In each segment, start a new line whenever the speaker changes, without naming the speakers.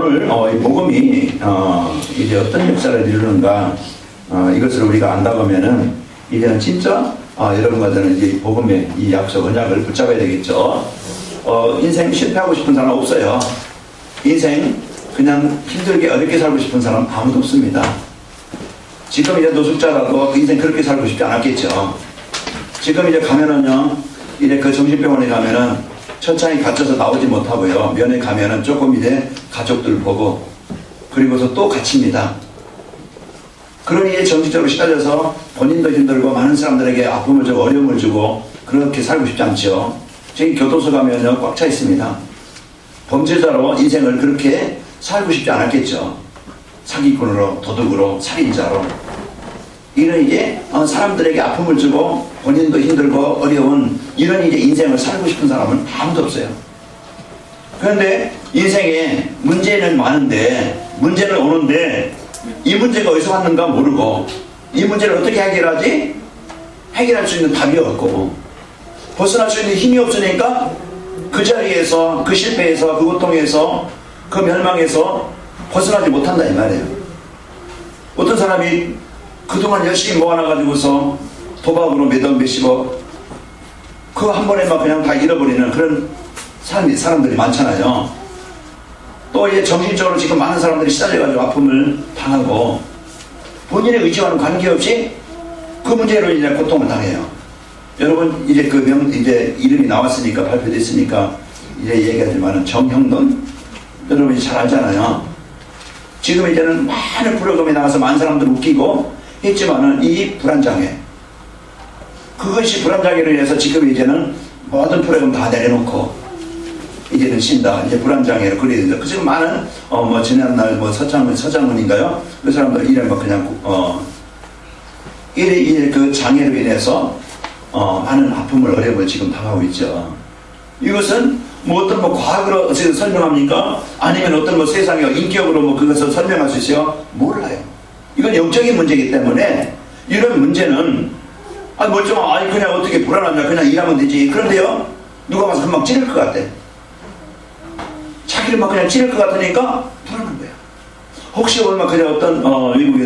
오늘 이 복음이 이제 어떤 역사를 이루는가 이것을 우리가 안다고 하면은 이제는 진짜 여러분과는 이제 복음의 이 약속 언약을 붙잡아야 되겠죠. 인생 실패하고 싶은 사람 없어요. 인생 그냥 힘들게 어렵게 살고 싶은 사람 아무도 없습니다. 지금 이제 노숙자라도 인생 그렇게 살고 싶지 않았겠죠. 지금 이제 가면은요, 이제 그 정신병원에 가면은 천천히 갇혀서 나오지 못하고요. 면회 가면은 조금 이제 가족들 보고 그리고서 또 갇힙니다. 그러니 이제 정신적으로 시달려서 본인도 힘들고 많은 사람들에게 아픔을 주고 어려움을 주고 그렇게 살고 싶지 않죠. 저희 교도소 가면요 꽉 차 있습니다. 범죄자로 인생을 그렇게 살고 싶지 않았겠죠. 사기꾼으로, 도둑으로, 살인자로 이런 이제 사람들에게 아픔을 주고 본인도 힘들고 어려운 이런 이제 인생을 살고 싶은 사람은 아무도 없어요. 그런데 인생에 문제는 많은데 문제는 오는데 이 문제가 어디서 왔는가 모르고 이 문제를 어떻게 해결하지? 해결할 수 있는 답이 없고 벗어날 수 있는 힘이 없으니까 그 자리에서 그 실패에서 그 고통에서 그 멸망에서 벗어나지 못한다 이 말이에요. 어떤 사람이 그동안 열심히 모아놔가지고서 도박으로 몇억 몇십억 그거 한 번에 막 그냥 다 잃어버리는 그런 사람들이 많잖아요. 또 이제 정신적으로 지금 많은 사람들이 시달려가지고 아픔을 당하고 본인의 의지와는 관계없이 그 문제로 이제 고통을 당해요. 여러분 이제 이제 이름이 나왔으니까 발표됐으니까 이제 얘기하지만은 정형돈 여러분이 잘 알잖아요. 지금 이제는 많은 프로그램에 나가서 많은 사람들 웃기고 했지만은 이 불안장애 그것이 불안장애를 위해서 지금 이제는 모든 프로그램 다 내려놓고 이제는 쉰다. 이제 불안장애를 그려야 된다. 그 지금 많은 지난날 서장훈인가요? 그 사람들 이래 그냥 이래 그 장애로 인해서 많은 아픔을 어려움을 지금 당하고 있죠. 이것은 어떤 과학으로 어떻게 설명합니까? 아니면 어떤 세상의 인격으로 그것을 설명할 수 있어요? 몰라요. 이건 영적인 문제이기 때문에 이런 문제는 그냥 어떻게 불안하냐 그냥 일하면 되지. 그런데요 누가 와서 금방 찌를 것 같아. 자기를 막 그냥 찌를 것 같으니까 불안한 거야. 혹시 얼마 그냥 어떤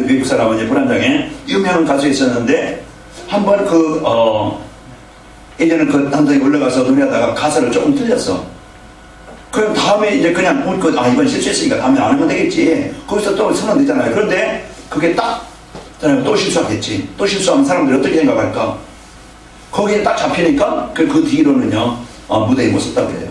외국 사람은 이제 불안장애 유명한 가수 있었는데 한번 예전에 그 단장에 올라가서 노래하다가 가사를 조금 틀렸어. 그럼 다음에 이제 그냥 이번 실수했으니까 다음에 안 하면 되겠지. 거기서 또 서면 되잖아요. 그런데 그게 또 실수하겠지. 또 실수하면 사람들이 어떻게 생각할까? 거기에 딱 잡히니까 그 뒤로는요 무대에 못 섰다고 해요.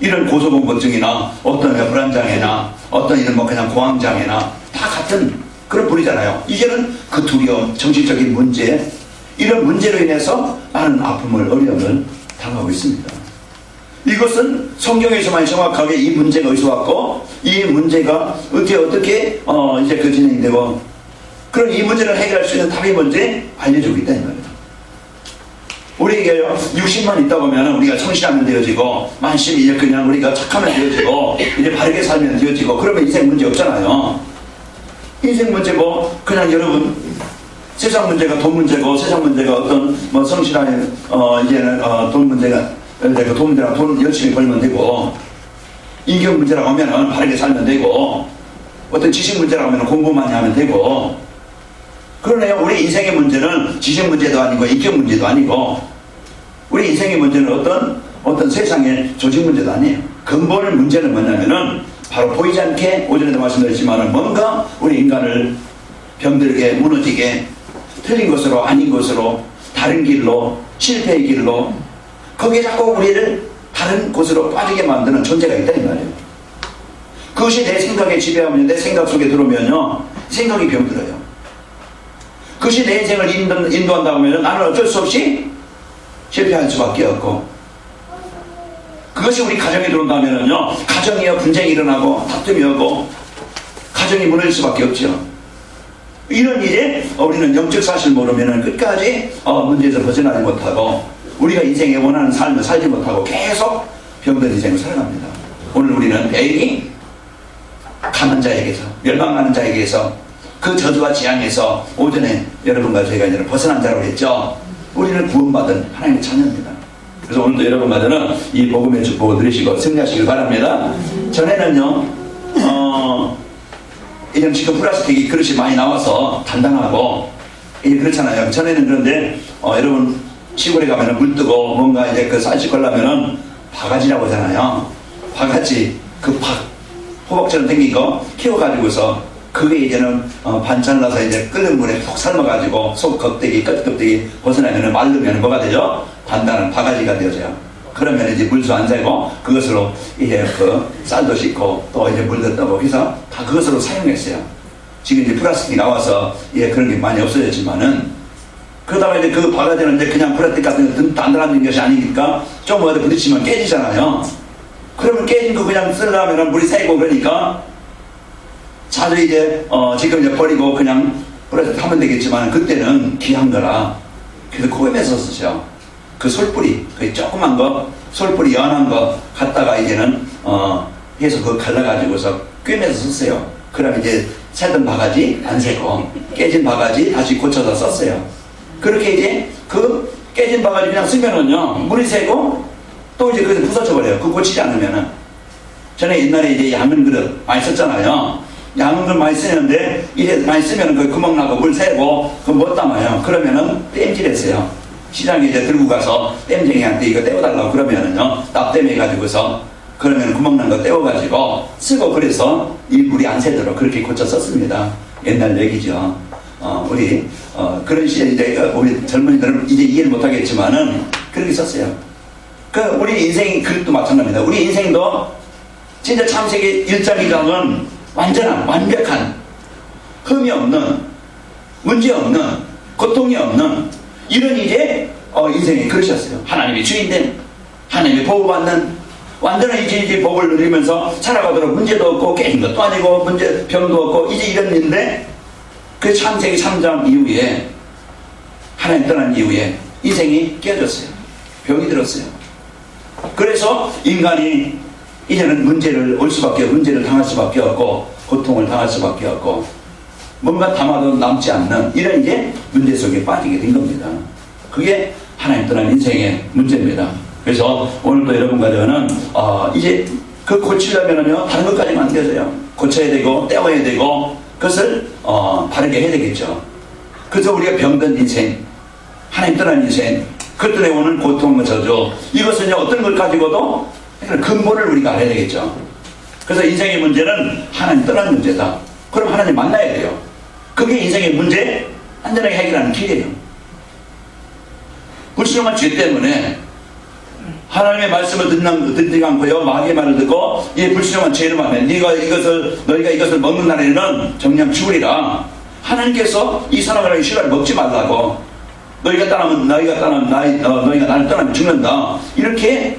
이런 고소공포증이나 어떤 불안장애나 어떤 이런 그냥 공황장애나 다 같은 그런 분이잖아요. 이제는 그 두려움, 정신적인 문제 이런 문제로 인해서 많은 아픔을 어려움을 당하고 있습니다. 이것은 성경에서만 정확하게 이 문제가 어디서 왔고 이 문제가 어떻게 이제 진행되고 그런 이 문제를 해결할 수 있는 답이 뭔지 알려주고 있다 이 말이에요. 우리에게 60만 있다 보면 우리가 성실하면 되어지고 만심이 이제 그냥 우리가 착하면 되어지고 이제 바르게 살면 되어지고 그러면 인생 문제 없잖아요. 인생 문제 그냥 여러분 세상 문제가 돈 문제고 세상 문제가 어떤 성실한 이제는 돈 문제가 돈 문제랑 돈 열심히 벌면 되고 인격 문제라고 하면 바르게 살면 되고 어떤 지식 문제라고 하면 공부 많이 하면 되고 그러네요. 우리 인생의 문제는 지식 문제도 아니고 인격 문제도 아니고 우리 인생의 문제는 어떤 세상의 조직 문제도 아니에요. 근본의 문제는 뭐냐면은 바로 보이지 않게 오전에도 말씀드렸지만 뭔가 우리 인간을 병들게 무너지게 틀린 것으로 아닌 것으로 다른 길로 실패의 길로 거기에 자꾸 우리를 다른 곳으로 빠지게 만드는 존재가 있다 이 말이에요. 그것이 내 생각에 지배하면 내 생각 속에 들어오면요 생각이 병들어요. 그것이 내 인생을 인도한다고 하면 나는 어쩔 수 없이 실패할 수밖에 없고 그것이 우리 가정에 들어온다면요 가정이요 분쟁이 일어나고 다툼이 오고 가정이 무너질 수밖에 없죠. 이런 일에 우리는 영적 사실을 모르면 끝까지 문제에서 벗어나지 못하고 우리가 인생에 원하는 삶을 살지 못하고 계속 병든 인생을 살아갑니다. 오늘 우리는 배인이 가는 자에게서 멸망하는 자에게서 그 저주와 재앙에서 오전에 여러분과 저희가 이제 벗어난 자라고 했죠. 우리는 구원받은 하나님의 자녀입니다. 그래서 오늘도 여러분마다는 이 복음의 축복을 누리시고 승리하시길 바랍니다. 전에는요 이런 지금 플라스틱이 그릇이 많이 나와서 단단하고 이게 그렇잖아요. 전에는 그런데 여러분 시골에 가면은 물 뜨고 뭔가 이제 그 쌀 씻으려면은 바가지라고 하잖아요. 바가지 그 호박처럼 생긴 거 키워가지고서 그게 이제는 반찬 넣어서 이제 끓는 물에 푹 삶아가지고 속 껍데기 끝 껍데기 벗어나면은 말르면 뭐가 되죠? 단단한 바가지가 되어져요. 그러면 이제 물도 안 새고 그것으로 이제 그 쌀도 씻고 또 이제 물도 떠고 해서 다 그것으로 사용했어요. 지금 이제 플라스틱이 나와서 예 그런 게 많이 없어졌지만은 그러다가 이제 그 바가지는 이제 그냥 플라스틱 같은 거 단단한 것이 아니니까 좀 어디 부딪히면 깨지잖아요. 그러면 깨진 거 그냥 쓰려면 물이 새고 그러니까 자주 이제 지금 이제 버리고 그냥 플라스틱 하면 되겠지만 그때는 귀한 거라 그래서 코엠에서 쓰죠. 그 솔뿌리, 그 조그만 거, 솔뿌리 연한 거 갖다가 이제는 해서 그거 갈라가지고서 꿰매서 썼어요. 그럼 이제 새던 바가지 안 새고 깨진 바가지 다시 고쳐서 썼어요. 그렇게 이제 그 깨진 바가지 그냥 쓰면은요 물이 새고 또 이제 그래서 부서져 버려요. 그거 고치지 않으면은. 전에 옛날에 이제 양은 그릇 많이 썼잖아요. 양은 그릇 많이 쓰는데 이제 많이 쓰면은 그 구멍 나고 물 새고 그거 못 담아요. 그러면은 땜질했어요. 시장에 이제 들고 가서 땜쟁이한테 이거 떼어달라고 그러면은요 납땜해가지고서 그러면 구멍 난 거 떼어가지고 쓰고 그래서 이 물이 안 새도록 그렇게 고쳐 썼습니다. 옛날 얘기죠. 우리 그런 시절에 이제 우리 젊은이들은 이제 이해를 못하겠지만은 그렇게 썼어요. 그 우리 인생 그것도 마찬가지입니다. 우리 인생도 진짜 창세기 1장 2장은 완전한 완벽한 흠이 없는 문제 없는 고통이 없는 이런 이제 인생이 그러셨어요. 하나님의 주인된 하나님의 보호받는 완전한 이제 복을 누리면서 살아가도록 문제도 없고 깨진 것도 아니고 문제 병도 없고 이제 이런 일인데 그 창세기 3장 이후에 하나님 떠난 이후에 인생이 깨졌어요. 병이 들었어요. 그래서 인간이 이제는 문제를 당할 수밖에 없고 고통을 당할 수밖에 없고 뭔가 담아도 남지 않는 이런 이제 문제 속에 빠지게 된 겁니다. 그게 하나님 떠난 인생의 문제입니다. 그래서 오늘도 여러분과 저는 이제 그 고치려면요 다른 것까지는 안 되어져요. 고쳐야 되고 떼어야 되고 그것을 바르게 해야 되겠죠. 그래서 우리가 병든 인생, 하나님 떠난 인생, 그것 때문에 오는 고통과 저주 이것은요 어떤 걸 가지고도 근본을 우리가 알아야 되겠죠. 그래서 인생의 문제는 하나님 떠난 문제다. 그럼 하나님 만나야 돼요. 그게 인생의 문제 안전하게 해결하는 길이에요. 불순종한 죄 때문에 하나님의 말씀을 듣지 않고요 마귀의 말을 듣고 이 불순종한 죄를 하면 너희가 이것을 먹는 날에는 정녕 죽으리라. 하나님께서 이 사람을 시간을 먹지 말라고 너희가 나를 떠나면 죽는다 이렇게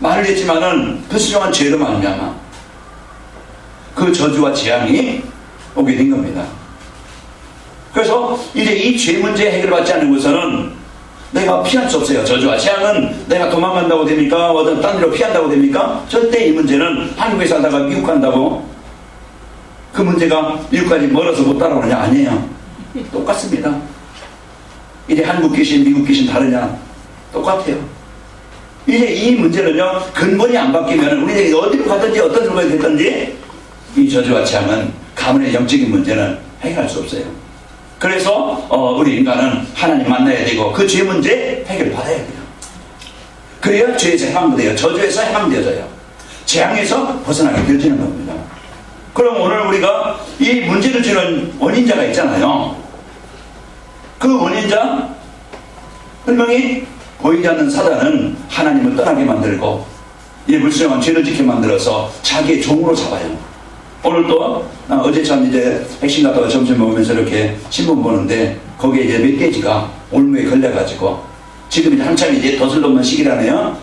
말을 했지만은 불순종한 죄로 말미암아 그 저주와 재앙이 오게 된 겁니다. 그래서 이제 이 죄 문제 해결받지 않는 것은 내가 피할 수 없어요. 저주와 재앙은 내가 도망간다고 됩니까? 어떤 딴 데로 피한다고 됩니까? 절대 이 문제는 한국에 살다가 미국 간다고 그 문제가 미국까지 멀어서 못 따라오느냐? 아니에요. 똑같습니다. 이제 한국 귀신 미국 귀신 다르냐? 똑같아요. 이제 이 문제는요 근본이 안 바뀌면 우리 어디로 가든지 어떤 소리가 됐든지 이 저주와 재앙은 가문의 영적인 문제는 해결할 수 없어요. 그래서 우리 인간은 하나님 만나야 되고 그 죄 문제 해결 받아야 돼요. 그래야 죄에서 해방돼요. 저주에서 해방되어져요. 재앙에서 벗어나게 되어지는 겁니다. 그럼 오늘 우리가 이 문제를 주는 원인자가 있잖아요. 그 원인자 분명히 보이지 않는 사단은 하나님을 떠나게 만들고 이 불순종한 죄를 짓게 만들어서 자기의 종으로 잡아요. 오늘도 어제 참 이제 백신 갔다가 점심 먹으면서 이렇게 신문 보는데 거기에 이제 멧돼지가 올무에 걸려가지고 지금 이제 한참 이제 덫을 놓는 시기라네요.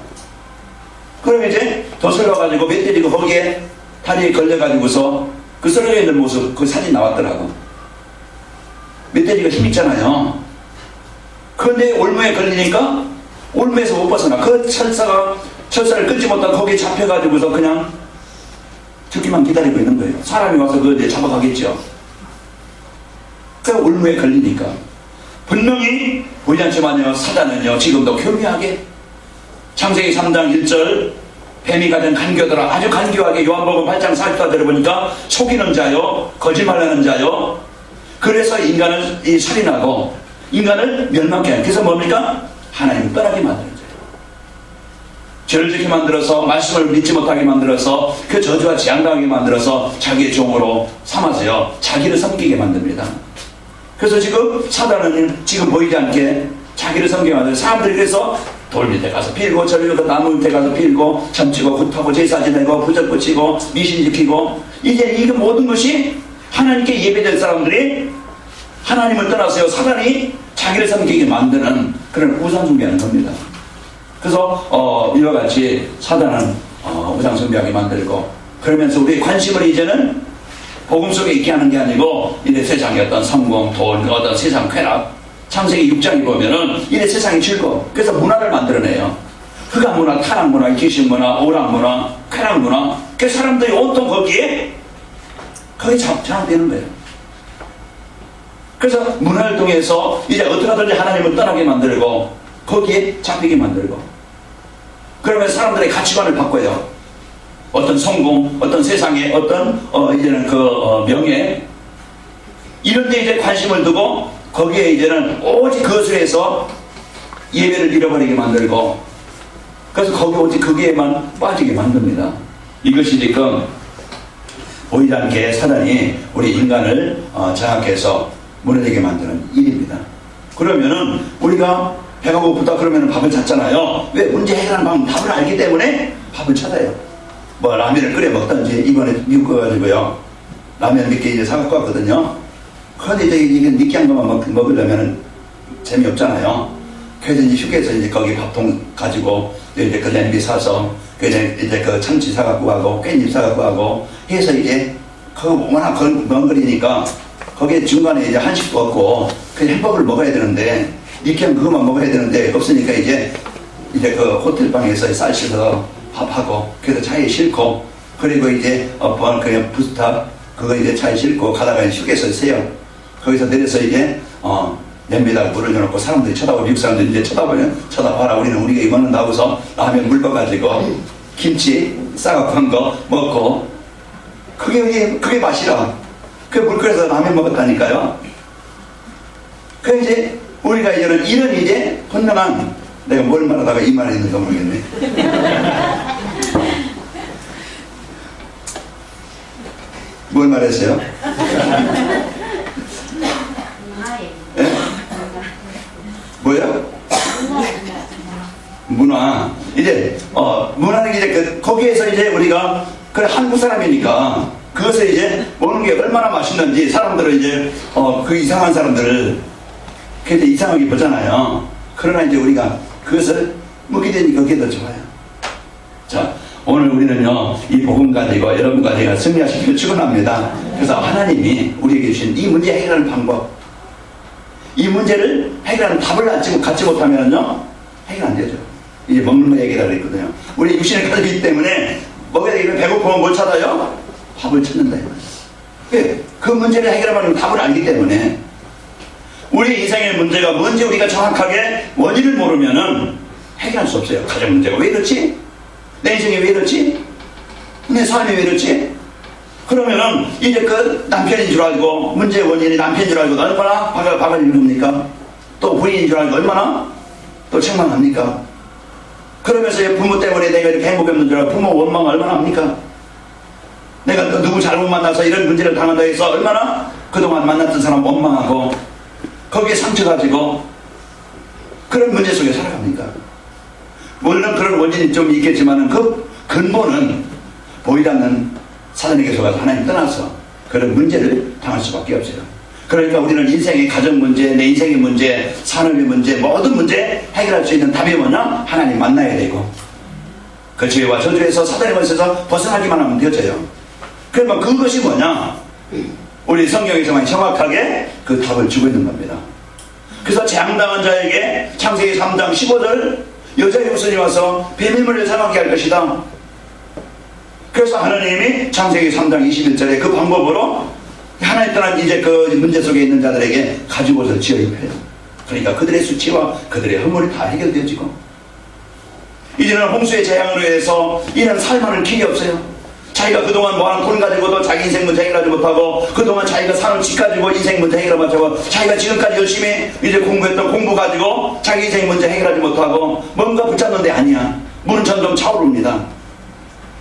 그럼 이제 덫을 놔가지고 멧돼지가 거기에 다리에 걸려가지고서 그 쓰러져 있는 모습 그 사진 나왔더라고. 멧돼지가 힘있잖아요. 그런데 올무에 걸리니까 올무에서 못 벗어나. 그 철사를 끊지 못하고 거기에 잡혀가지고서 그냥 죽기만 기다리고 있는 거예요. 사람이 와서 그거 이제 잡아가겠죠. 그 올무에 걸리니까. 분명히 보이지 않지만요, 사단은요, 지금도 교묘하게 창세기 3장 1절 뱀이 가진 간교더라. 아주 간교하게 요한복음 8장 40절 들어보니까 속이는 자요, 거짓말하는 자요. 그래서 인간을 살인하고 인간을 멸망케 하는. 그래서 뭡니까? 하나님을 떠나게 만드는 자예요. 죄를 짓게 만들어서 말씀을 믿지 못하게 만들어서 그 저주와 재앙당하게 만들어서 자기의 종으로 삼아서요 자기를 섬기게 만듭니다. 그래서 지금 사단은 지금 보이지 않게 자기를 섬기게 만들어요. 사람들이 그래서 돌 밑에 가서 필고 저리 그 나무 밑에 가서 필고 점치고 굿하고 제사 지내고 부적 붙이고 미신 지키고 이제 이게 모든 것이 하나님께 예배될 사람들이 하나님을 떠나서요 사단이 자기를 섬기게 만드는 그런 우상 숭배하는 겁니다. 그래서 이와 같이 사단은 우상 숭배하게 만들고 그러면서 우리의 관심을 이제는 복음 속에 있게 하는 게 아니고 이제 세상의 어떤 성공, 돈, 어떤 세상 쾌락. 창세기 6장에 보면은 이래 세상이 즐거워. 그래서 문화를 만들어내요. 흑암 문화, 타락 문화, 귀신 문화, 오락 문화, 쾌락 문화. 그 사람들이 온통 거기에 장악되는 거예요. 그래서 문화를 통해서 이제 어떻게 하든지 하나님을 떠나게 만들고 거기에 잡히게 만들고 그러면 사람들의 가치관을 바꿔요. 어떤 성공, 어떤 세상에 어떤 이제는 명예 이런 데 이제 관심을 두고 거기에 이제는 오직 그것을 해서 예배를 잃어버리게 만들고 그래서 거기 오직 거기에만 빠지게 만듭니다. 이것이 지금 보이지 않게 사단이 우리 인간을 장악해서 무너지게 만드는 일입니다. 그러면은 우리가 배가 고프다 그러면 밥을 찾잖아요. 왜? 문제 해결하는 방법 답을 알기 때문에 밥을 찾아요. 뭐 라면을 끓여 먹든지 이번에 미국 가가지고요 라면 몇 개 이제 사갖고 왔거든요. 그런데 이게 느끼한 것만 먹으려면 재미없잖아요. 그래서 이제 휴게소 이제 거기 밥통 가지고 이제 그 냄비 사서 이제 그 참치 사갖고 가고 깻잎 사갖고 가고 해서 이제 그거 워낙 먼거리니까 거기에 중간에 이제 한식도 없고 그 햄버거를 먹어야 되는데 느끼한 그것만 먹어야 되는데 없으니까 이제 그 호텔방에서 쌀 씻어서 밥하고 그래서 차에 싣고 그리고 이제 그냥 부스타 그거 이제 차에 싣고 가다가 휴게소에 세요. 거기서 내려서 이제 냄비에다가 물을 넣어놓고 사람들이 쳐다보고 미국 사람들이 이제 쳐다봐라 우리가 이거는 나오고서 라면 물 떠가지고 김치 싸갖고 한 거 먹고 그게 맛이라 그 물 끓여서 라면 먹었다니까요. 그 이제 우리가 이제는 이런 이제 분명한 내가 뭘 말하다가 이 말이 있는가 모르겠네. 뭘 말했어요? 네? 뭐야? 문화. 이제 문화는 이제 거기에서 이제 우리가 그래 한국 사람이니까 그것을 이제 먹는 게 얼마나 맛있는지 사람들은 이제 그 이상한 사람들을 그게 이상하게 보잖아요. 그러나 이제 우리가 그것을 먹게 되니까 그게 더 좋아요. 자, 오늘 우리는요 이 복음 가지고 여러분과 제가 승리하시기를 축원합니다. 그래서 하나님이 우리에게 주신 이 문제 해결하는 방법, 이 문제를 해결하는 답을 갖지 못하면요 해결 안 되죠. 이제 먹는 거 얘기라고 했거든요. 우리 육신을 가지기 때문에 먹어야 되면 배고프면 뭘 찾아요? 밥을 찾는다. 왜? 그 문제를 해결하면 답을 알기 때문에 우리 인생의 문제가 뭔지 우리가 정확하게 원인을 모르면은 해결할 수 없어요. 가정 문제가 왜 이렇지? 내 인생이 왜 이렇지? 내 삶이 왜 이렇지? 그러면은 이제 그 남편인 줄 알고 문제의 원인이 남편인 줄 알고 얼마나 박을 일룹니까? 또 부인인 줄 알고 얼마나 또 책망합니까? 그러면서 부모 때문에 내가 이렇게 행복이 없는 줄 알고 부모 원망 얼마나 합니까? 내가 또 누구 잘못 만나서 이런 문제를 당한다 해서 얼마나 그동안 만났던 사람 원망하고 거기에 상처 가지고 그런 문제 속에 살아갑니까? 물론 그런 원인이 좀 있겠지만 그 근본은 보이지 않는 사단에게 속아서 하나님 떠나서 그런 문제를 당할 수밖에 없어요. 그러니까 우리는 인생의 가정 문제, 내 인생의 문제, 산업의 문제, 모든 문제 해결할 수 있는 답이 뭐냐? 하나님 만나야 되고 그 죄와 저주에서 사단의 것에서 벗어나기만 하면 되어져요. 그러면 그것이 뭐냐? 우리 성경에서만 정확하게 그 답을 주고 있는 겁니다. 그래서 재앙당한 자에게 창세기 3장 15절 여자의 후손이 와서 뱀임을 생각하게 할 것이다. 그래서 하나님이 창세기 3장 21절에 그 방법으로 하나님 떠난 이제 그 문제 속에 있는 자들에게 가지고서 지어 입혀요. 그러니까 그들의 수치와 그들의 허물이 다 해결되어지고 이제는 홍수의 재앙으로 해서 이런 살만한 길이 없어요. 자기가 그동안 모아놓은 돈 가지고도 자기 인생 문제 해결하지 못하고, 그동안 자기가 사는 집 가지고 인생 문제 해결하지 못하고, 자기가 지금까지 열심히 이제 공부했던 공부 가지고 자기 인생 문제 해결하지 못하고 뭔가 붙잡는데 아니야. 물은 점점 차오릅니다.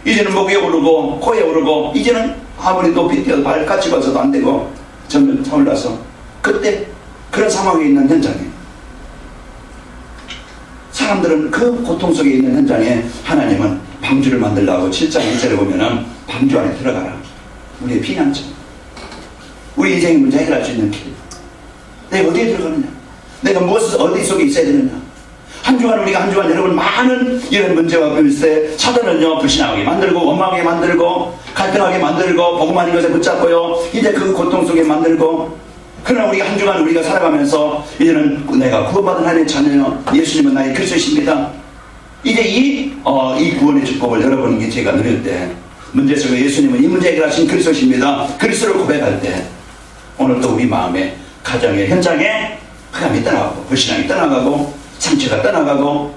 이제는 목에 오르고 코에 오르고, 이제는 아무리 높이 뛰어도 발까지 집어서도 안 되고 점점 차올라서, 그때 그런 상황에 있는 현장에 사람들은 그 고통 속에 있는 현장에 하나님은 방주를 만들라고 7장 1절에 보면은 방주 안에 들어가라. 우리의 피난처, 우리 인생의 문제 해결할 수 있는 길. 내가 어디에 들어가느냐, 내가 무엇을 어디 속에 있어야 되느냐. 한 주간 우리가 한 주간 여러분 많은 이런 문제와 비슷해 사단은요 불신하게 만들고 원망하게 만들고 갈등하게 만들고 복음 아닌 것에 붙잡고요 이제 그 고통 속에 만들고. 그러나 우리가 한 주간 우리가 살아가면서 이제는 내가 구원받은 하나님의 자녀요, 예수님은 나의 그리스도이십니다. 이제 이 구원의 축복을 여러분에게 제가 누릴 때, 문제 속에 예수님은 이 문제 해결하신 그리스도십니다, 그리스도를 고백할 때, 오늘 또 우리 마음에 가정의 현장에 흑암이 떠나가고 불신앙이 떠나가고 상처가 떠나가고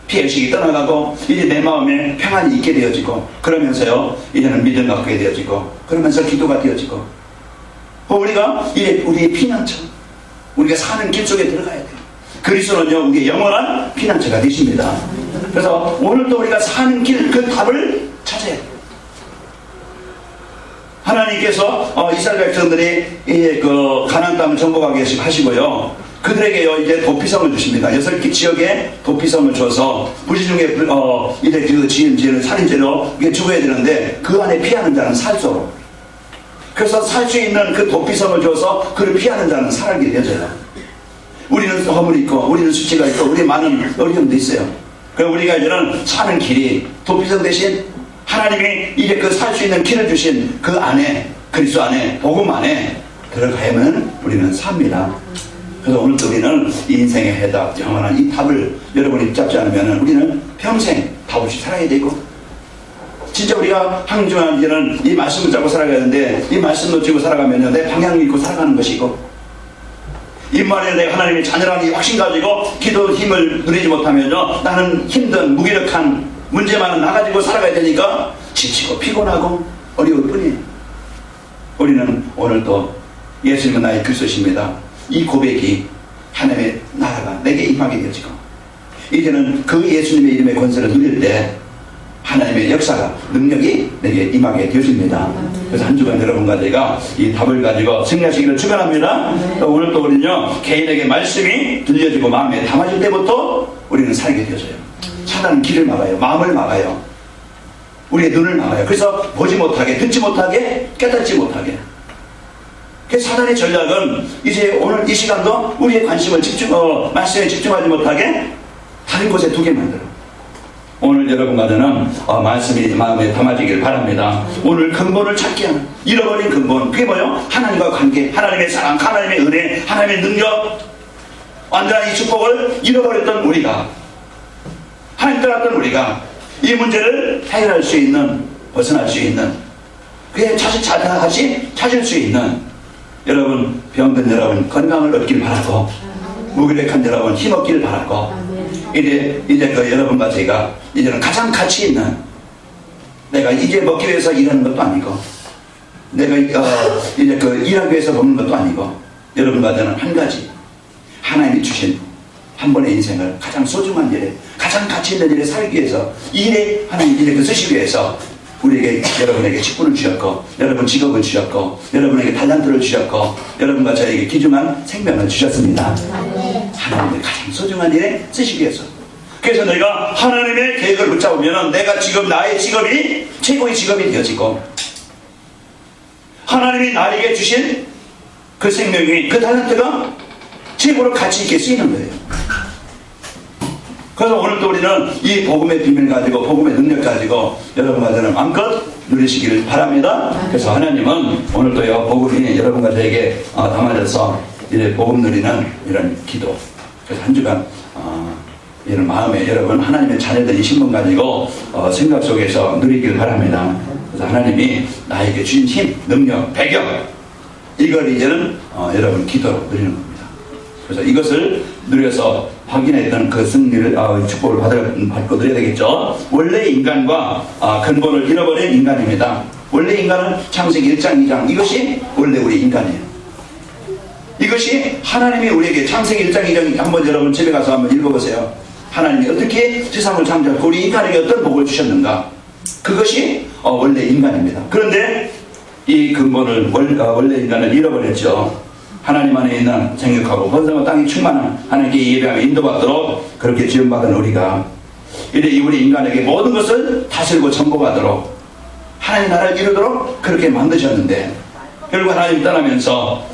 피해의식이 떠나가고, 이제 내 마음에 평안이 있게 되어지고, 그러면서요 이제는 믿음 갖게 되어지고, 그러면서 기도가 되어지고, 우리가 이제 우리의 피난처, 우리가 사는 길 속에 들어가야 돼요. 그리스도는요 우리의 영원한 피난처가 되십니다. 그래서 오늘도 우리가 사는 길, 그 답을 찾아야 돼요. 하나님께서 이스라엘 백성들이 이제 그 가나안 땅을 정복하게 하시고요, 그들에게요 이제 도피성을 주십니다. 6개 지역에 도피성을 줘서 부지 중에 이제 그 지은 살인죄로 이게 죽어야 되는데, 그 안에 피하는 자는 살소로. 그래서 살 수 있는 그 도피성을 줘서 그를 피하는 자는 살게 되어져요. 우리는 허물이 있고, 우리는 수치가 있고, 우리 많은 어려움도 있어요. 그럼 우리가 이제는 사는 길이 도피성 대신 하나님이 이제 그 살 수 있는 길을 주신 그 안에, 그리스도 안에, 복음 안에 들어가야만 우리는 삽니다. 그래서 오늘도 우리는 이 인생의 해답, 영원한 이 답을 여러분이 붙잡지 않으면 우리는 평생 답 없이 살아야 되고, 진짜 우리가 항중한 이제는 이 말씀을 잡고 살아가야 되는데, 이 말씀 놓치고 살아가면 내 방향을 잃고 살아가는 것이고, 입만에 내가 하나님의 자녀라는 이 확신 가지고 기도 힘을 누리지 못하면요 나는 힘든 무기력한 문제만은 나가지고 살아가야 되니까 지치고 피곤하고 어려울 뿐이에요. 우리는 오늘도 예수님은 나의 그리스도십니다, 이 고백이 하나님의 나라가 내게 임하게 되어지고, 이제는 그 예수님의 이름의 권세를 누릴 때 하나님의 역사가, 능력이 내게 임하게 되어집니다. 그래서 한 주간 여러분과 제가 이 답을 가지고 승리하시기를 축원합니다. 오늘 또 우리는요 개인에게 말씀이 들려지고 마음에 담아질 때부터 우리는 살게 되어져요. 사단은 길을 막아요, 마음을 막아요, 우리의 눈을 막아요. 그래서 보지 못하게, 듣지 못하게, 깨닫지 못하게. 그래서 사단의 전략은 이제 오늘 이 시간도 우리의 관심을 말씀에 집중하지 못하게 다른 곳에 두게 만들어. 오늘 여러분과 저는 말씀이 마음에 담아지길 바랍니다. 오늘 근본을 찾게 하는, 잃어버린 근본, 그게 뭐예요? 하나님과 관계, 하나님의 사랑, 하나님의 은혜, 하나님의 능력, 완전한 이 축복을 잃어버렸던 우리가, 하나님 떠났던 우리가 이 문제를 해결할 수 있는, 벗어날 수 있는, 그게 다시 찾을 수 있는, 여러분 병든 여러분 건강을 얻길 바라고, 무기력한 여러분 힘없기를 바라고, 이제 그 여러분과 제가 이제는 가장 가치 있는, 내가 이제 먹기 위해서 일하는 것도 아니고, 내가 이제 그 일하기 위해서 먹는 것도 아니고, 여러분과 저는 한 가지, 하나님이 주신 한 번의 인생을 가장 소중한 일에, 가장 가치 있는 일에 살기 위해서, 일에 하나님 일에 그 쓰시기 위해서 우리에게, 여러분에게 직분을 주셨고, 여러분 직업을 주셨고, 여러분에게 달란트를 주셨고, 여러분과 저에게 귀중한 생명을 주셨습니다. 하나님의 가장 소중한 일에 쓰시기 위해서. 그래서 내가 하나님의 계획을 붙잡으면 내가 지금 나의 직업이 최고의 직업이 되어지고, 하나님이 나에게 주신 그 생명이, 그 달란트가 최고로 가치 있게 쓰이는 거예요. 그래서 오늘도 우리는 이 복음의 비밀 가지고, 복음의 능력 가지고 여러분과 저는 마음껏 누리시기를 바랍니다. 그래서 하나님은 오늘도요 복음이 여러분과 저에게 담아져서 이제 복음 누리는 이런 기도, 그래서 한 주간 이런 마음에 여러분 하나님의 자녀들 이 신분 가지고 생각 속에서 누리길 바랍니다. 그래서 하나님이 나에게 주신 힘, 능력, 배경, 이걸 이제는 여러분 기도로 누리는 겁니다. 그래서 이것을 누려서 확인했던 그 승리를 축복을 받고 누려야 되겠죠. 원래 인간과 근본을 잃어버린 인간입니다. 원래 인간은 창세기 1장 2장 이것이 원래 우리 인간이에요. 이것이 하나님이 우리에게 창세기 1장 2장 한번 여러분 집에 가서 한번 읽어보세요. 하나님이 어떻게 세상을 창조하고 우리 인간에게 어떤 복을 주셨는가. 그것이 원래 인간입니다. 그런데 이 근본을 원래 인간을 잃어버렸죠. 하나님 안에 있는 생육하고 번성과 땅이 충만한 하나님께 예배하며 인도받도록 그렇게 지원받은 우리가 이래 우리 인간에게 모든 것을 다스리고 정복하도록 하나님 나라를 이루도록 그렇게 만드셨는데 결국 하나님 떠나면서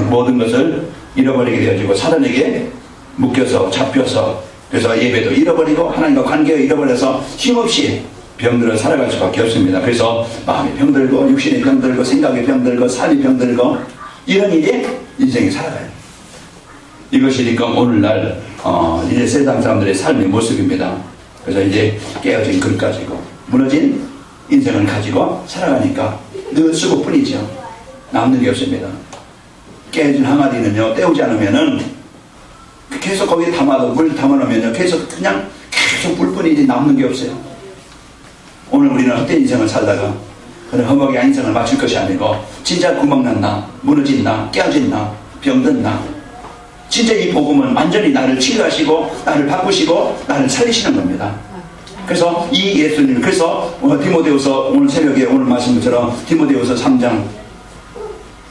모든 것을 잃어버리게 되어지고 사단에게 묶여서 잡혀서 그래서 예배도 잃어버리고 하나님과 관계를 잃어버려서 힘없이 병들어 살아갈 수밖에 없습니다. 그래서 마음이 병들고 육신이 병들고 생각이 병들고 삶이 병들고 이런 일이 인생이 살아가요. 이것이 지금 오늘날 이제 세상 사람들의 삶의 모습입니다. 그래서 이제 깨어진 글 가지고 무너진 인생을 가지고 살아가니까 늘 수고뿐이죠. 남는 게 없습니다. 깨어진 항아리는요 때우지 않으면은 계속 거기에 담아도 물 담아놓으면요 계속 물뿐이지 남는 게 없어요. 오늘 우리는 헛된 인생을 살다가 그런 허무하게 인생을 맞출 것이 아니고 진짜 구멍났나 무너진나 깨어진나 병든나 진짜 이 복음은 완전히 나를 치유하시고 나를 바꾸시고 나를 살리시는 겁니다. 그래서 이 예수님 그래서 디모데후서 오늘 새벽에 오늘 말씀처럼 디모데후서 3장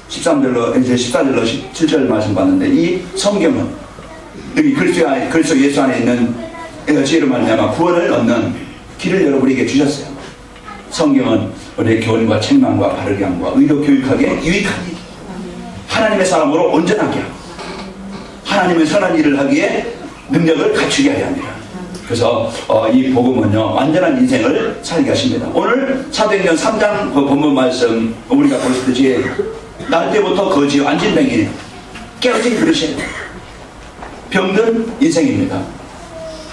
13절로 이제 14절로 17절 말씀 봤는데 이 성경은 여기 그리스도 예수 안에 있는 지혜로 말미암아 구원을 얻는 길을 여러분에게 주셨어요. 성경은 우리의 교훈과 책망과 바르게 함과 의로 교육하게 유익하게 하나님의 사람으로 온전하게 하고 하나님의 선한 일을 하기에 능력을 갖추게 하여 합니다. 그래서 이 복음은요 완전한 인생을 살게 하십니다. 오늘 사도행전 3장 그 본문 말씀 우리가 보시듯이 날 때부터 거지 안진뱅이 깨어진 그릇이에요. 병든 인생입니다.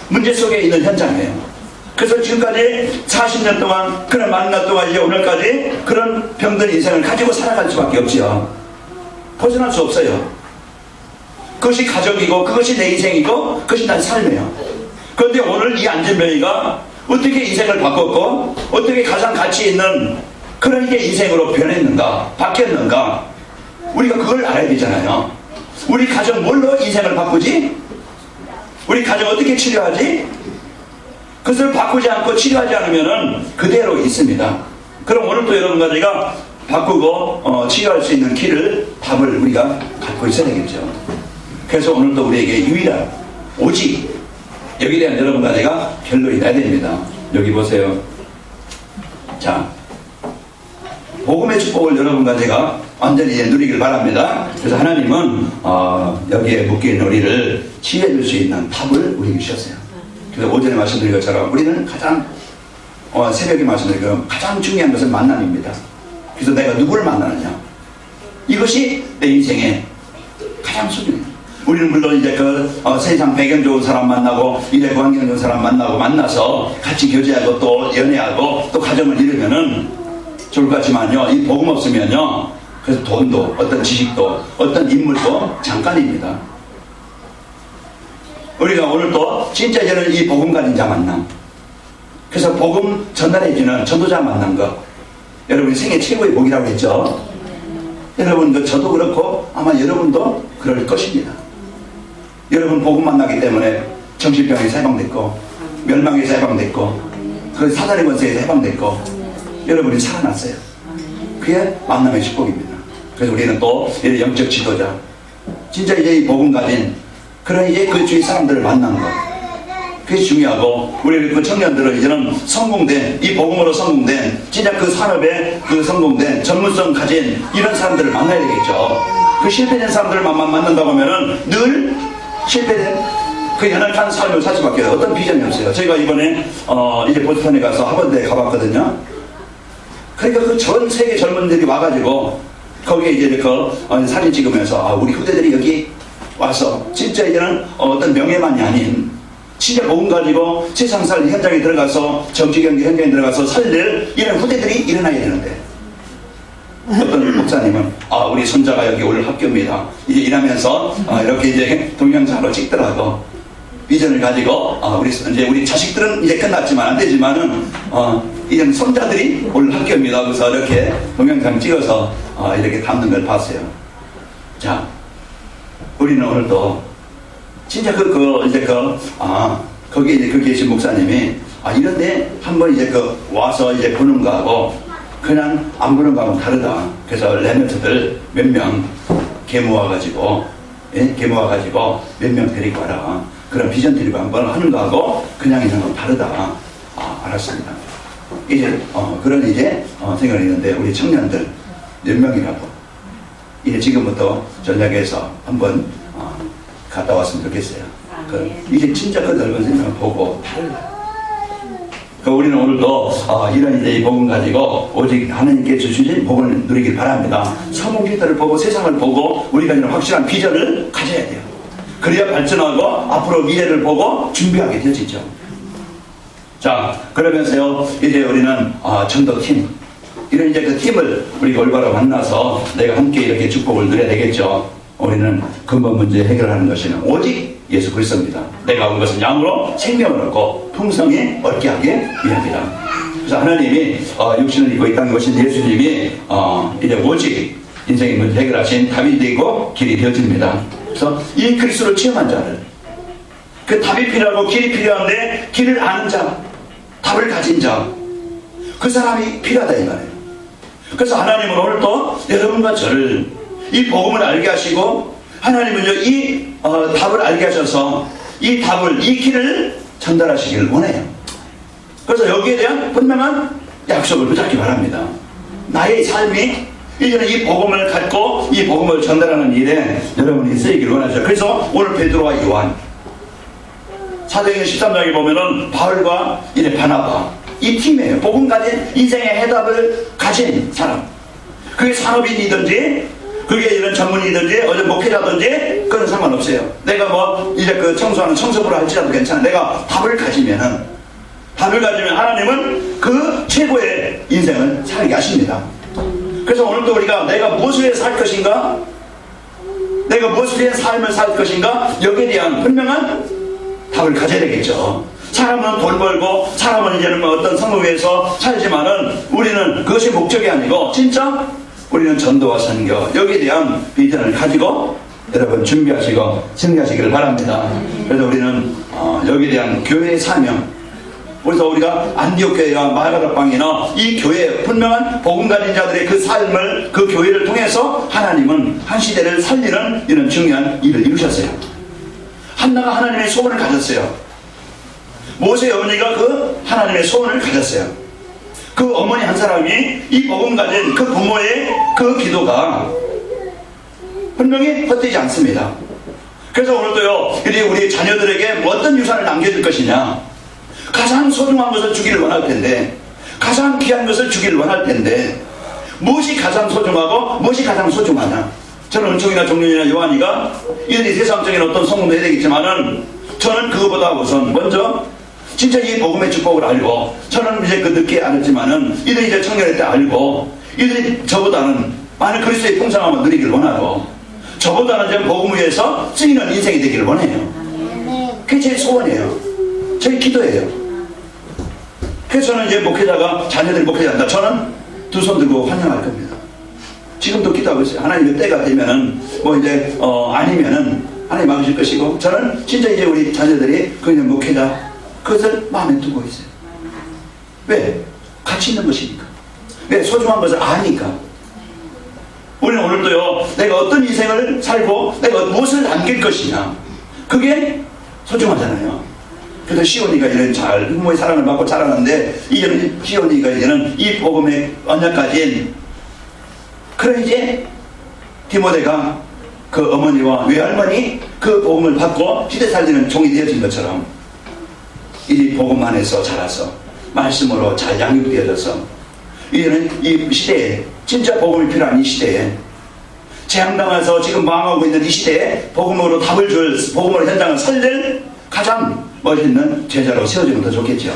문제 속에 있는 현장이에요. 그래서 지금까지 40년 동안 그런 만날 동안 이제 오늘까지 그런 병든 인생을 가지고 살아갈 수밖에 없지요. 벗어날 수 없어요. 그것이 가족이고 그것이 내 인생이고 그것이 난 삶이에요. 그런데 오늘 이 안진뱅이가 어떻게 인생을 바꿨고 어떻게 가장 가치 있는 그런 게 인생으로 변했는가 바뀌었는가 우리가 그걸 알아야 되잖아요. 우리 가정 뭘로 인생을 바꾸지? 우리 가정 어떻게 치료하지? 그것을 바꾸지 않고 치료하지 않으면 그대로 있습니다. 그럼 오늘 또 여러분과 저희가 바꾸고 치유할 수 있는 길을 답을 우리가 갖고 있어야 되겠죠. 그래서 오늘도 우리에게 유일한 오직 여기에 대한 여러분과 제가 결론이 나야 됩니다. 여기 보세요. 자, 복음의 축복을 여러분과 제가 완전히 누리길 바랍니다. 그래서 하나님은 여기에 묶여있는 우리를 치유해 줄 수 있는 답을 우리에게 주셨어요. 그래서 오전에 말씀드린 것처럼 우리는 가장 새벽에 말씀드린 것처럼 가장 중요한 것은 만남입니다. 그래서 내가 누구를 만나느냐 이것이 내 인생의 가장 소중해요. 우리는 물론 이제 세상 배경 좋은 사람 만나고 일의 환경 좋은 사람 만나서 같이 교제하고 또 연애하고 또 가정을 이루면은 좋을 것 같지만요 이 복음 없으면요 그래서 돈도 어떤 지식도 어떤 인물도 잠깐입니다. 우리가 오늘 또 진짜 이제는 이 복음 가진 자 만남 그래서 복음 전달해주는 전도자 만난 것 여러분이 생애 최고의 복이라고 했죠. 여러분 저도 그렇고 아마 여러분도 그럴 것입니다. 여러분 복음 만나기 때문에 정신병에서 해방됐고 멸망에서 해방됐고 그 사단의 권세에서 해방됐고 여러분이 살아났어요. 그게 만남의 축복입니다. 그래서 우리는 또 영적 지도자 진짜 이제 이 복음 가진 그런 이제 그 주위 사람들을 만나는 것 그게 중요하고 우리 그 청년들은 이제는 성공된 이 복음으로 성공된 진짜 그 산업에 그 성공된 전문성 가진 이런 사람들을 만나야 되겠죠. 그 실패된 사람들을 만난다고 하면은 늘 실패된 그 연약한 삶을 살 수밖에 없어요. 어떤 비전이 없어요. 저희가 이번에 이제 보스턴에 가서 하버드에 가봤거든요. 그러니까 그 전 세계 젊은들이 와가지고 거기에 이제 그 사진 찍으면서 우리 후대들이 여기 와서 진짜 이제는 어떤 명예만이 아닌 진짜 복음 가지고 세상살 현장에 들어가서 정치 경제 현장에 들어가서 살릴 이런 후대들이 일어나야 되는데 어떤 목사님은 우리 손자가 여기 오늘 학교입니다. 이제 일하면서 이렇게 이제 동영상으로 찍더라도 비전을 가지고 우리 자식들은 이제 끝났지만 안 되지만은 이제 손자들이 오늘 학교입니다. 그래서 이렇게 동영상 찍어서 이렇게 담는 걸 봤어요. 자, 우리는 오늘도 진짜 거기 이제 거기 계신 목사님이 이런데 한번 이제 와서 이제 보는 거하고 그냥 안 보는 거하고는 다르다. 그래서 레멘트들 몇 명 계모와가지고 몇 명 데리고 와라. 그런 비전 드리고 한번 하는 거하고 그냥 있는 건 다르다. 알았습니다. 이제 그런 이제 생각이 있는데 우리 청년들 몇 명이라도 이제 지금부터 전략에서 한번 갔다 왔으면 좋겠어요. 이게 진짜 그 넓은 세상을 보고 우리는 오늘도 이런 이제 이 복음 가지고 오직 하나님께 주신 복을 누리길 바랍니다. 성공 기도를 보고 세상을 보고 우리가 이런 확실한 비전을 가져야 돼요. 그래야 발전하고 앞으로 미래를 보고 준비하게 되어지죠. 자, 그러면서요 이제 우리는 전도팀 이런 이제 그 팀을 우리가 올바로 만나서 내가 함께 이렇게 축복을 누려야 되겠죠. 우리는 근본 문제 해결하는 것은 오직 예수 그리스도입니다. 내가 온 것은 양으로 생명을 얻고 풍성히 얻게 하기 위함이다. 그래서 하나님이 육신을 입고 있다는 것은 예수님이 이제 오직 인생의 문제 해결하신 답이 되고 길이 되어집니다. 그래서 이 그리스도를 체험한 자를 그 답이 필요하고 길이 필요한데 길을 아는 자, 답을 가진 자, 그 사람이 필요하다 이 말이에요. 그래서 하나님은 오늘 또 여러분과 저를 이 복음을 알게 하시고 하나님은요 이 답을 알게 하셔서 이 답을 이 길을 전달하시기를 원해요. 그래서 여기에 대한 분명한 약속을 붙잡기 바랍니다. 나의 삶이 이제는 이 복음을 갖고 이 복음을 전달하는 일에 여러분이 쓰이기를 원하죠. 그래서 오늘 베드로와 요한 사도행전 13장에 보면은 바울과 이제 바나바 이 팀이에요. 복음 가진 인생의 해답을 가진 사람. 그게 산업인이든지 그게 이런 전문이든지 어떤 목회자든지 그건 상관없어요. 내가 이제 그 청소하는 청소부를 할지라도 괜찮아. 내가 답을 가지면 하나님은 그 최고의 인생을 살게 하십니다. 그래서 오늘도 우리가 내가 무엇을 위해 살 것인가, 내가 무엇을 위해 삶을 살 것인가, 여기에 대한 분명한 답을 가져야 되겠죠. 사람은 돈 벌고 사람은 이제는 어떤 성공을 위해서 살지만은 우리는 그것이 목적이 아니고 진짜 우리는 전도와 선교 여기에 대한 비전을 가지고 여러분 준비하시고 승리하시기를 바랍니다. 그래서 우리는 여기에 대한 교회의 사명, 그래서 우리가 안디옥 교회와 마가다방이나 이 교회에 분명한 복음 가진 자들의 그 삶을 그 교회를 통해서 하나님은 한 시대를 살리는 이런 중요한 일을 이루셨어요. 한나가 하나님의 소원을 가졌어요. 모세의 어머니가 그 하나님의 소원을 가졌어요. 그 어머니 한 사람이 이 복음 가진 그 부모의 그 기도가 분명히 헛되지 않습니다. 그래서 오늘도요 우리 자녀들에게 어떤 유산을 남겨줄 것이냐, 가장 소중한 것을 주기를 원할 텐데, 가장 귀한 것을 주기를 원할 텐데 무엇이 가장 소중하고 무엇이 가장 소중하냐. 저는 은총이나 종륜이나 요한이가 이들이 세상적인 어떤 성공도 해야 되겠지만은 저는 그거보다 우선 먼저 진짜 이 복음의 축복을 알고, 저는 이제 그 늦게 알았지만은 이들이 이제 청년일 때 알고 이들이 저보다는 많은 그리스도의 풍성함을 누리기를 원하고 저보다는 이제 복음을 위해서 쓰이는 인생이 되기를 원해요. 그게 제 소원이에요. 제 기도예요. 그래서 저는 이제 목회자가 자녀들이 목회자한다. 저는 두 손 들고 환영할 겁니다. 지금도 기도하고 있어요. 하나님의 때가 되면은 이제 아니면은 하나님 막으실 것이고, 저는 진짜 이제 우리 자녀들이 그냥 목회자 그것을 마음에 두고 있어요. 왜? 가치 있는 것이니까. 왜? 소중한 것을 아니까. 우리는 오늘도요 내가 어떤 인생을 살고 내가 무엇을 남길 것이냐, 그게 소중하잖아요. 그래서 시온이가 이런 잘 부모의 사랑을 받고 자라는데, 이제는 시온이가 이제는 이 복음의 언약 가진 그런 이제 디모데가 그 어머니와 외할머니 그 복음을 받고 시대 살리는 종이 되어진 것처럼 이 복음 안에서 자라서 말씀으로 잘 양육되어져서 이제는 이 시대에 진짜 복음이 필요한 이 시대에 재앙당해서 지금 망하고 있는 이 시대에 복음으로 답을 줄, 복음으로 현장을 살릴 가장 멋있는 제자로 세워지면 더 좋겠죠.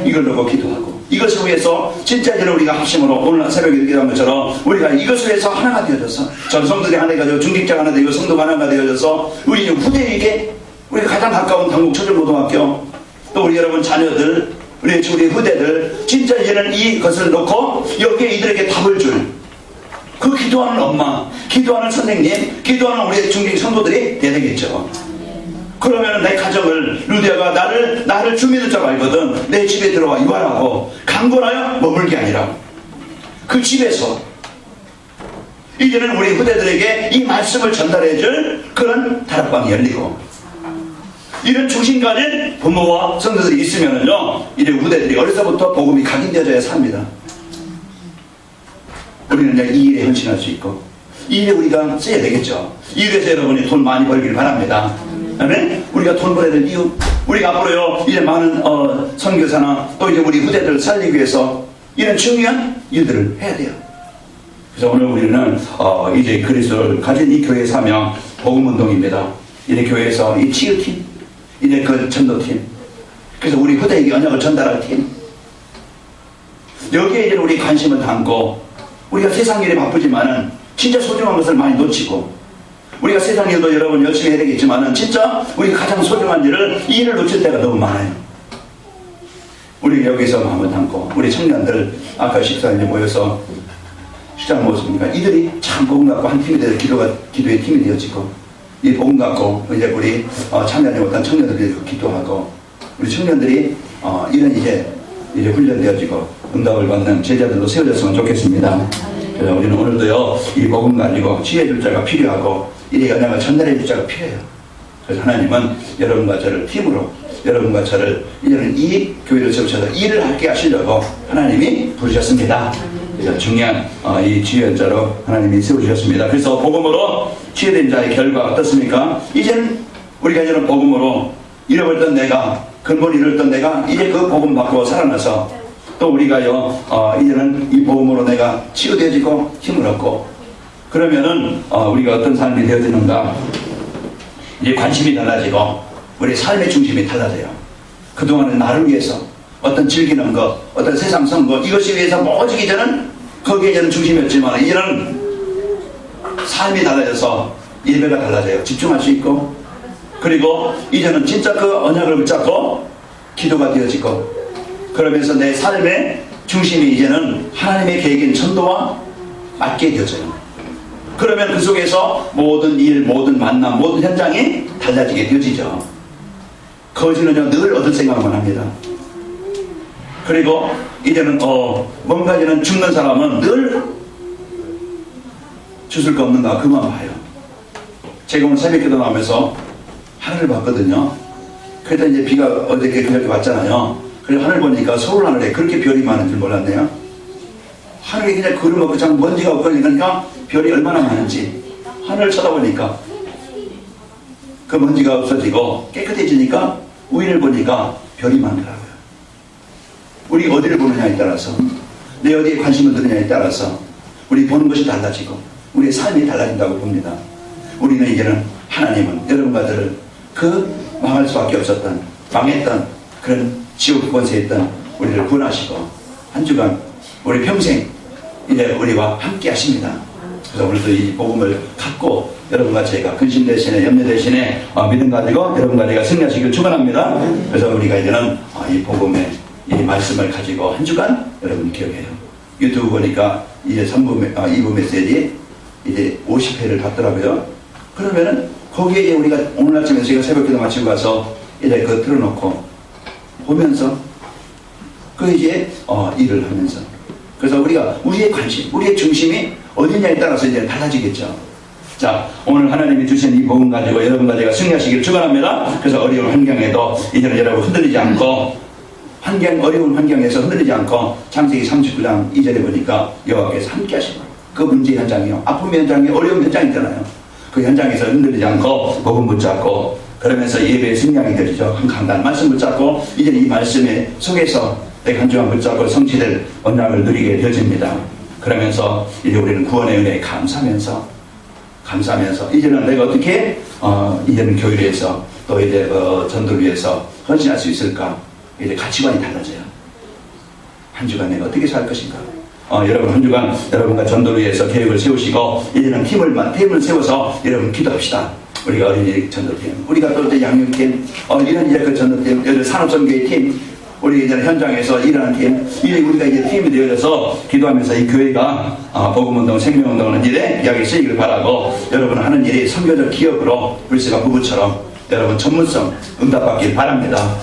이걸 놓고 기도하고 이것을 위해서 진짜 이제는 우리가 합심으로 오늘 새벽에 기도한 것처럼 우리가 이것을 위해서 하나가 되어져서 전성들이 하나가 되어 중직자가 하나 되어 성도가 하나가 되어져서 우리 후대에게 우리가 가장 가까운 당국 초중고등학교 또 우리 여러분 자녀들 우리 후대들 진짜 이제는 이것을 놓고 여기에 이들에게 답을 줄 그 기도하는 엄마, 기도하는 선생님, 기도하는 우리 중직 성도들이 돼야 되겠죠. 그러면 내 가정을 루디아가 나를 주민을 줄 알거든. 내 집에 들어와 유한하고 강권하여 머물게 아니라 그 집에서 이제는 우리 후대들에게 이 말씀을 전달해 줄 그런 다락방이 열리고 이런 중심 가진 부모와 성도들이 있으면은요 이제 후대들이 어려서부터 복음이 각인되어져야 삽니다. 우리는 이제 이 일에 헌신할 수 있고 이 일에 우리가 써야 되겠죠. 이 일에서 여러분이 돈 많이 벌길 바랍니다. 아멘? 우리가 돈 벌어야 될 이유 우리가 앞으로요 이제 많은 선교사나 또 이제 우리 후대들을 살리기 위해서 이런 중요한 일들을 해야 돼요. 그래서 오늘 우리는 이제 그리스도를 가진 이 교회의 사명 복음운동입니다. 이제 교회에서 이 치유팀 이제 그 전도팀 그래서 우리 후대에게 언약을 전달할 팀 여기에 이제 우리 관심을 담고 우리가 세상 일에 바쁘지만은 진짜 소중한 것을 많이 놓치고 우리가 세상 일도 여러분 열심히 해야 되겠지만은 진짜 우리가 가장 소중한 일을 이 일을 놓칠 때가 너무 많아요. 우리 여기서 마음을 담고 우리 청년들 아까 식사에 모여서 식사를 먹었습니까? 이들이 참 복음 갖고 한 팀이 되어 기도의 팀이 되어지고 이 복음 갖고 이제 우리 참여하는 어떤 청년들이 기도하고 우리 청년들이 이런 이제 훈련되어지고 응답을 받는 제자들로 세워졌으면 좋겠습니다. 그래서 우리는 오늘도요 이 복음 가지고 지혜줄 자가 필요하고 이 영향을 전달해 줄 자가 필요해요. 그래서 하나님은 여러분과 저를 팀으로 여러분과 저를 이제는 이 교회를 세우셔서 일을 하게 하시려고 하나님이 부르셨습니다. 그래서 중요한 이 지혜자로 하나님이 세우셨습니다. 그래서 복음으로 지혜된 자의 결과 어떻습니까? 이제는 우리가 이제는 복음으로 잃어버렸던 내가 근본 잃었던 내가 이제 그 복음 받고 살아나서 또 우리가요 이제는 이 복음으로 내가 치유되어지고 힘을 얻고 그러면은 우리가 어떤 삶이 되어지는가 이제 관심이 달라지고 우리 삶의 중심이 달라져요. 그동안은 나를 위해서 어떤 즐기는 것 어떤 세상 선거 이것이 위해서 오직 이제는 거기에 이제는 중심이었지만 이제는 삶이 달라져서 예배가 달라져요. 집중할 수 있고 그리고 이제는 진짜 그 언약을 붙잡고 기도가 되어지고 그러면서 내 삶의 중심이 이제는 하나님의 계획인 전도와 맞게 되어져요. 그러면 그 속에서 모든 일, 모든 만남, 모든 현장이 달라지게 되어지죠. 거지는요 늘 얻을 생각만 합니다. 그리고 이제는 뭔가 이제는 죽는 사람은 늘 주술 거 없는가 그만 봐요. 제가 오늘 새벽기도 나오면서 하늘을 봤거든요. 그래서 이제 비가 어저께 그렇게 왔잖아요. 그래서 하늘 보니까 서울 하늘에 그렇게 별이 많은 줄 몰랐네요. 하늘에 그냥 구름 없고 참 먼지가 없고 그러니까 별이 얼마나 많은지 하늘을 쳐다보니까 그 먼지가 없어지고 깨끗해지니까 우인을 보니까 별이 많더라고요. 우리 어디를 보느냐에 따라서 내 어디에 관심을 두느냐에 따라서 우리 보는 것이 달라지고 우리의 삶이 달라진다고 봅니다. 우리는 이제는 하나님은 여러분과 저를 그 망할 수밖에 없었던 망했던 그런 지옥 권세에 있던 우리를 구원하시고 한 주간 우리 평생 이제 우리와 함께 하십니다. 그래서 오늘도 이 복음을 갖고 여러분과 제가 근심 대신에 염려 대신에 믿음 가지고 여러분과 제가 승리하시길 축원합니다. 그래서 우리가 이제는 이 복음의 이 말씀을 가지고 한 주간 여러분 기억해요. 유튜브 보니까 이제 2부 메시지 이제 50회를 봤더라고요. 그러면은 거기에 우리가 오늘 아침에 저희가 새벽기도 마치고 가서 이제 그거 틀어놓고 보면서 그 이제 일을 하면서 그래서 우리가 우리의 관심, 우리의 중심이 어디냐에 따라서 이제 달라지겠죠. 자, 오늘 하나님이 주신 이 복음 가지고 여러분과 제가 승리하시기를 축원합니다. 그래서 어려운 환경에도 이제는 여러분 흔들리지 않고 어려운 환경에서 흔들리지 않고 창세기 39장 2절에 보니까 여호와께서 함께 하시고 그 문제 현장이요 아픔 현장이 어려운 현장이잖아요. 그 현장에서 흔들리지 않고 복음 붙잡고 그러면서 예배의 승리하게 되죠. 한 강단 말씀 붙잡고 이제 이 말씀의 속에서 내가 한 주간 붙잡고 성취될 언약을 누리게 되어집니다. 그러면서 이제 우리는 구원의 은혜에 감사하면서 이제는 내가 어떻게 이제는 교회를 위해서 또 이제 전도를 위해서 헌신할 수 있을까? 이제 가치관이 달라져요. 한 주간 내가 어떻게 살 것인가. 여러분 한 주간 여러분과 전도를 위해서 계획을 세우시고 이제는 팀을 세워서 여러분 기도합시다. 우리가 어린이 전도팀, 우리가 또 이제 양육팀, 이런 이제 그 전도팀, 여기 산업선교회 팀, 우리 이제 현장에서 일하는 팀, 이제 우리가 이제 팀이 되어서 기도하면서 이 교회가 복음운동, 생명운동하는 일에 이야기 쓰이길 바라고, 여러분 하는 일이 선교적 기업으로 불씨가 부부처럼 여러분 전문성 응답받길 바랍니다.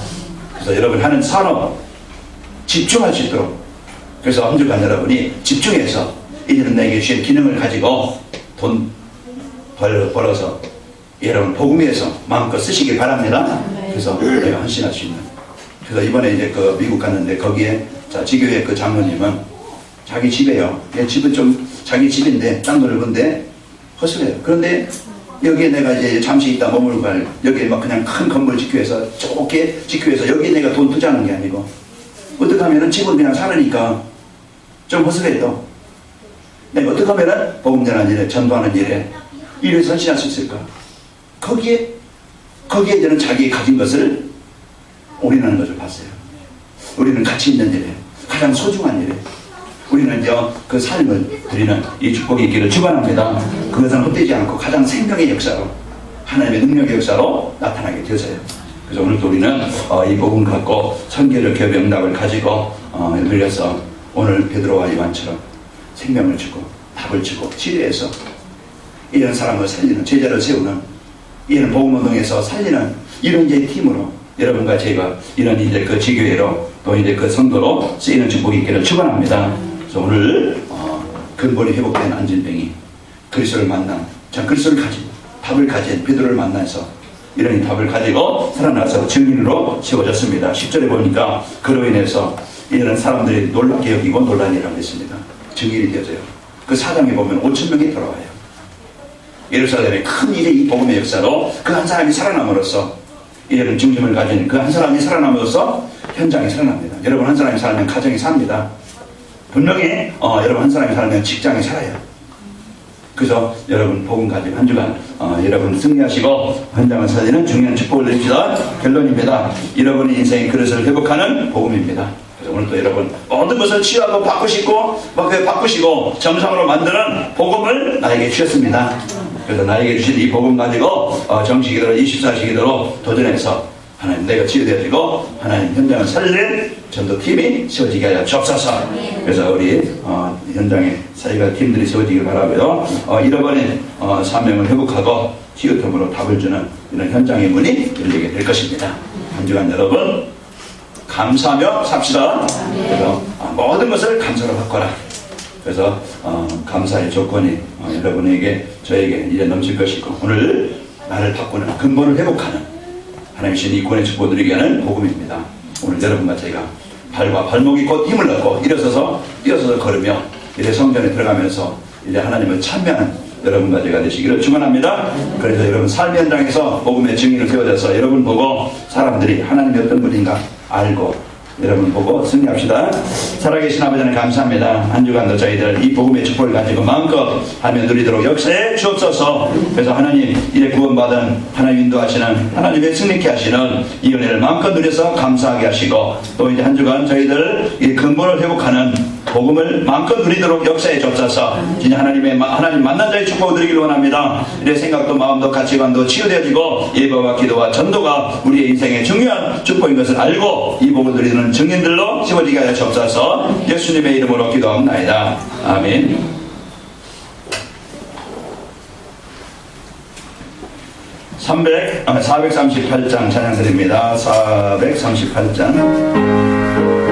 그래서 여러분 하는 산업 집중할 수 있도록, 그래서 한 주간 여러분이 집중해서 이제는 내게 주신 기능을 가지고 돈 벌어서 여러분 복음 위해서 마음껏 쓰시길 바랍니다. 그래서 내가 헌신할 수 있는. 그래서 이번에 이제 그 미국 갔는데 거기에 지교회 그 장로님은 자기 집에요. 집은 좀 자기 집인데 땅 넓은데 허술해요. 그런데 여기에 내가 이제 잠시 있다 머물고 갈, 여기에 막 그냥 큰 건물 짓기 위해서 좁게 짓기 위해서 여기에 내가 돈 투자하는 게 아니고, 어떻게 하면은 집은 그냥 살으니까 좀 허술해도 내가 어떻게 하면은 복음 전하는 일에, 전도하는 일에 일을 선신할 수 있을까? 거기에 저는 자기 가진 것을 올인하는 것을 봤어요. 우리는 가치 있는 일에, 가장 소중한 일에 우리는 이제 그 삶을 드리는 이 축복이 있기를 축원합니다. 그것은 헛되지 않고 가장 생명의 역사로, 하나님의 능력의 역사로 나타나게 되어서요. 그래서 오늘도 우리는 이 복음 갖고 선교적 기업의 응답을 가지고 늘려서 오늘 베드로와 요한처럼 생명을 주고 답을 주고 치료해서 이런 사람을 살리는, 제자를 세우는, 이런 복음운동에서 살리는 이런 이제 팀으로 여러분과 제가 이런 이제 그 지교회로 또 이제 그 성도로 쓰이는 축복이 있기를 축원합니다. 그래서 오늘 근본이 회복된 안진뱅이 그리스도를 만난, 자 그리스도를 가지고 답을 가진 베드로를 만나서 이런 답을 가지고 살아나서 증인으로 세워졌습니다. 10절에 보니까 그로 인해서 이런 사람들이 놀랍게 여기고 논란이라고 했습니다. 증인이 되어져요. 그 사장에 보면 5,000명이 돌아와요. 예루살렘의 큰 일의 이 복음의 역사로 그 한 사람이 살아남으로써, 이런 중심을 가진 그 한 사람이 살아남으로써 현장이 살아납니다. 여러분 한 사람이 살면 가정이 삽니다. 분명히 여러분 한 사람이 살면 직장이 살아요. 그래서 여러분 복음 가지고 한 주간 여러분 승리하시고 현장을 살리는 중요한 축복을 드립시다. 결론입니다. 여러분의 인생의 그릇을 회복하는 복음입니다. 그래서 오늘도 여러분 모든 것을 치유하고 바꾸시고 정상으로 만드는 복음을 나에게 주셨습니다. 그래서 나에게 주신 이 복음 가지고 정식기도로 24시기도로 도전해서 하나님 내가 치유되어지고 하나님 현장을 살릴 전도팀이 세워지게 하여 주옵소서. 그래서 우리 현장에 사이가 팀들이 세워지길 바라고요. 잃어버린 사명을 회복하고 치유팀으로 답을 주는 이런 현장의 문이 열리게 될 것입니다. 한 주간 여러분 감사하며 삽시다. 그래서 모든 것을 감사로 바꿔라. 그래서 감사의 조건이 여러분에게 저에게 이제 넘칠 것이고, 오늘 나를 바꾸는 근본을 회복하는 하나님 신 이 구원의 축복 누리게 하는 복음입니다. 오늘 여러분과 제가 발과 발목이 곧 힘을 얻고 일어서서 걸으며 이제 성전에 들어가면서 이제 하나님을 찬미하는 여러분과 제가 되시기를 축원합니다. 그래서 여러분 삶의 현장에서 복음의 증인을 세워져서 여러분 보고 사람들이 하나님이 어떤 분인가 알고 여러분 보고 승리합시다. 살아계신 아버지 하나님 감사합니다. 한 주간도 저희들 이 복음의 축복을 가지고 마음껏 하며 누리도록 역사해 주옵소서. 그래서 하나님 이제 구원받은 하나님 인도하시는, 하나님의 승리케 하시는 이 은혜를 마음껏 누려서 감사하게 하시고, 또 이제 한 주간 저희들 이 근본을 회복하는 복음을 마음껏 누리도록 역사해 주옵소서. 진짜 하나님 만난 자의 축복을 드리길 원합니다. 이제 생각도 마음도 가치관도 치유되어지고 예배와 기도와 전도가 우리의 인생의 중요한 축복인 것을 알고 이 복을 누리는 증인들로 세워지게 하여 주옵소서. 예수님의 이름으로 기도합나이다. 아멘. 438장 찬양 드립니다. 438장.